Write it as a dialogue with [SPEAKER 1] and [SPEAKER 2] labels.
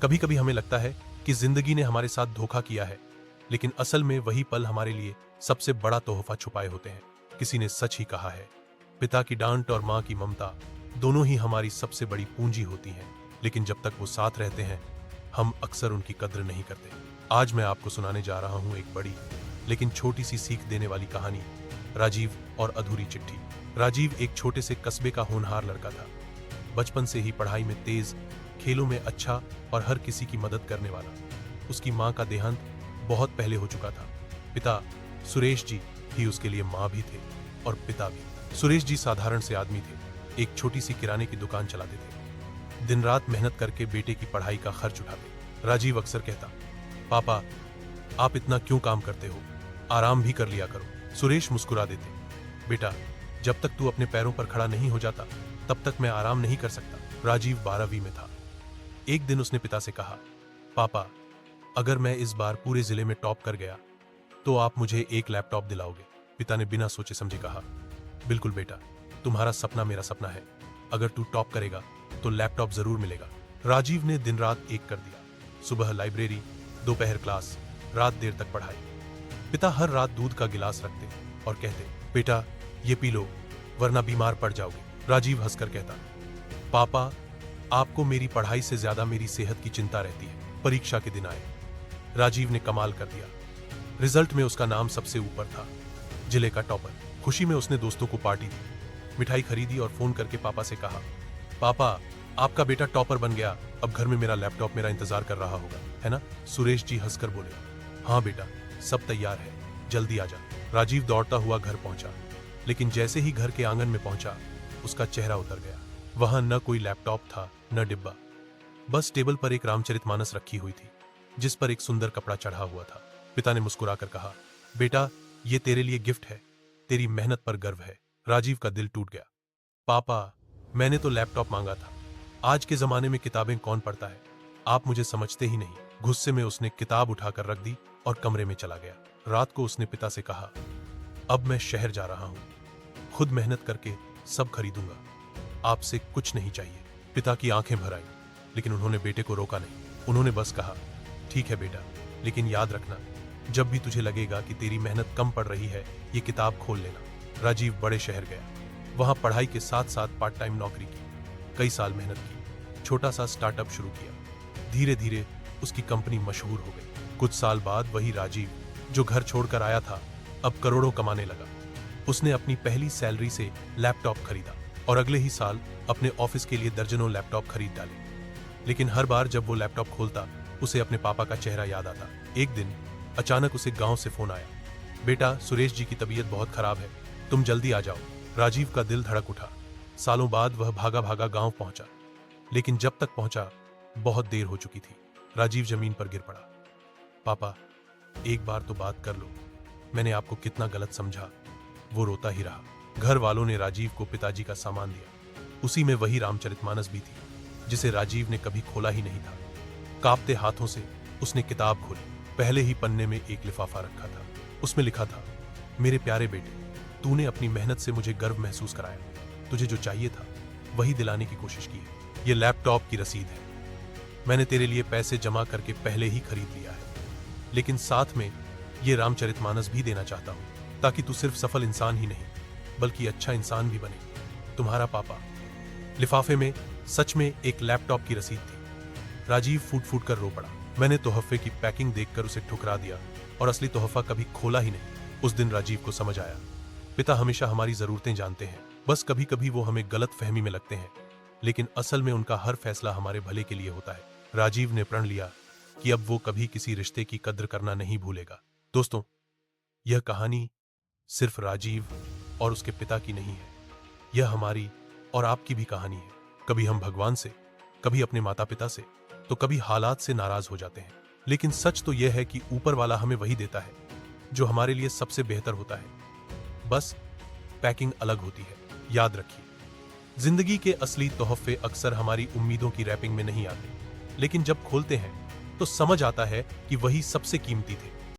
[SPEAKER 1] कभी कभी हमें लगता है कि जिंदगी ने हमारे साथ धोखा किया है, लेकिन असल में वही पल हमारे लिए सबसे बड़ा तोहफा छुपाए होते हैं। किसी ने सच ही कहा है, पिता की डांट और माँ की ममता दोनों ही हमारी सबसे बड़ी पूंजी होती हैं, लेकिन जब तक वो साथ रहते हैं हम अक्सर उनकी कद्र नहीं करते। आज मैं आपको सुनाने जा रहा हूँ एक बड़ी लेकिन छोटी सी सीख देने वाली कहानी, राजीव और अधूरी चिट्ठी। राजीव एक छोटे से कस्बे का होनहार लड़का था। बचपन से ही पढ़ाई में तेज, खेलों में अच्छा और हर किसी की मदद करने वाला। उसकी माँ का देहांत बहुत पहले हो चुका था। पिता सुरेश जी ही उसके लिए माँ भी थे और पिता भी। सुरेश जी साधारण से आदमी थे, एक छोटी सी किराने की दुकान चलाते थे। दिन रात मेहनत करके बेटे की पढ़ाई का खर्च उठाते। राजीव अक्सर कहता, पापा आप इतना क्यों काम करते हो, आराम भी कर लिया करो। सुरेश मुस्कुरा देते, बेटा जब तक तू अपने पैरों पर खड़ा नहीं हो जाता तब तक मैं आराम नहीं कर सकता। राजीव 12वीं में था। एक दिन उसने पिता से कहा, पापा अगर मैं इस बार पूरे जिले में टॉप कर गया तो आप मुझे एक लैपटॉप दिलाओगे। पिता ने बिना सोचे समझे कहा, बिल्कुल बेटा, तुम्हारा सपना मेरा सपना है। अगर तू टॉप करेगा तो लैपटॉप जरूर मिलेगा। राजीव ने दिन रात एक कर दिया। सुबह लाइब्रेरी, दोपहर क्लास, रात देर तक पढ़ाई। पिता हर रात दूध का गिलास रखते और कहते, बेटा ये पी लो वरना बीमार पड़ जाओगे। राजीव हंसकर कहता, पापा आपको मेरी पढ़ाई से ज्यादा मेरी सेहत की चिंता रहती है। परीक्षा के दिन आए। राजीव ने कमाल कर दिया। रिजल्ट में उसका नाम सबसे ऊपर था, जिले का टॉपर। खुशी में उसने दोस्तों को पार्टी दी, मिठाई खरीदी और फोन करके पापा से कहा, पापा आपका बेटा टॉपर बन गया, अब घर में मेरा लैपटॉप मेरा इंतजार कर रहा होगा, है ना? सुरेश जी हंसकर बोले, हाँ बेटा सब तैयार है, जल्दी आ जा। राजीव दौड़ता हुआ घर पहुंचा, लेकिन जैसे ही घर के आंगन में पहुंचा उसका चेहरा उतर गया। वहां न कोई लैपटॉप था न डिब्बा, बस टेबल पर एक रामचरितमानस रखी हुई थी जिस पर एक सुंदर कपड़ा चढ़ा हुआ था। पिता ने मुस्कुराकर कहा, बेटा ये तेरे लिए गिफ्ट है, तेरी मेहनत पर गर्व है। राजीव का दिल टूट गया। पापा मैंने तो लैपटॉप मांगा था, आज के जमाने में किताबें कौन पढ़ता है, आप मुझे समझते ही नहीं। गुस्से में उसने किताब उठाकर रख दी और कमरे में चला गया। रात को उसने पिता से कहा, अब मैं शहर जा रहा हूं, खुद मेहनत करके सब खरीदूंगा, आपसे कुछ नहीं चाहिए। पिता की आंखें भर आई, लेकिन उन्होंने बेटे को रोका नहीं। उन्होंने बस कहा, ठीक है बेटा, लेकिन याद रखना जब भी तुझे लगेगा कि तेरी मेहनत कम पड़ रही है ये किताब खोल लेना। राजीव बड़े शहर गया। वहां पढ़ाई के साथ साथ पार्ट टाइम नौकरी की, कई साल मेहनत की, छोटा सा स्टार्टअप शुरू किया। धीरे धीरे उसकी कंपनी मशहूर हो गई। कुछ साल बाद वही राजीव जो घर छोड़कर आया था अब करोड़ों कमाने लगा। उसने अपनी पहली सैलरी से लैपटॉप खरीदा और अगले ही साल अपने ऑफिस के लिए दर्जनों लैपटॉप खरीद डाले। लेकिन हर बार जब वो लैपटॉप खोलता उसे अपने पापा का चेहरा याद आता। एक दिन अचानक उसे गांव से फोन आया, बेटा सुरेश जी की तबीयत बहुत खराब है, तुम जल्दी आ जाओ। राजीव का दिल धड़क उठा। सालों बाद वह भागा भागा गांव पहुंचा, लेकिन जब तक पहुंचा बहुत देर हो चुकी थी। राजीव जमीन पर गिर पड़ा। पापा एक बार तो बात कर लो, मैंने आपको कितना गलत समझा। वो रोता ही रहा। घर वालों ने राजीव को पिताजी का सामान दिया। उसी में वही रामचरितमानस भी थी जिसे राजीव ने कभी खोला ही नहीं था। कांपते हाथों से उसने किताब खोली। पहले ही पन्ने में एक लिफाफा रखा था। उसमें लिखा था, मेरे प्यारे बेटे, तूने अपनी मेहनत से मुझे गर्व महसूस कराया। तुझे जो चाहिए था वही दिलाने की कोशिश की है। ये लैपटॉप की रसीद है, मैंने तेरे लिए पैसे जमा करके पहले ही खरीद लिया है, लेकिन साथ में ये रामचरितमानस भी देना चाहता हूं ताकि तू सिर्फ सफल इंसान ही नहीं बल्कि अच्छा इंसान भी बने। तुम्हारा पापा। लिफाफे में सच में एक लैपटॉप की रसीद थी। राजीव फूट फूट कर रो पड़ा। मैंने तोहफे की पैकिंग देखकर उसे ठुकरा दिया और असली तोहफा कभी खोला ही नहीं। उस दिन राजीव को समझ आया, पिता हमेशा हमारी जरूरतें जानते हैं, बस कभी कभी वो हमें गलत फहमी में लगते हैं, लेकिन असल में उनका हर फैसला हमारे भले के लिए होता है। राजीव ने प्रण लिया कि अब वो कभी किसी रिश्ते की कद्र करना नहीं भूलेगा। दोस्तों, यह कहानी सिर्फ राजीव और उसके पिता की नहीं है, यह हमारी और आपकी भी कहानी है। कभी हम भगवान से, कभी अपने माता पिता से, तो कभी हालात से नाराज हो जाते हैं, लेकिन सच तो यह है कि ऊपर वाला हमें वही देता है जो हमारे लिए सबसे बेहतर होता है, बस पैकिंग अलग होती है। याद रखिए, जिंदगी के असली तोहफे अक्सर हमारी उम्मीदों की रैपिंग में नहीं आते, लेकिन जब खोलते हैं तो समझ आता है कि वही सबसे कीमती थे।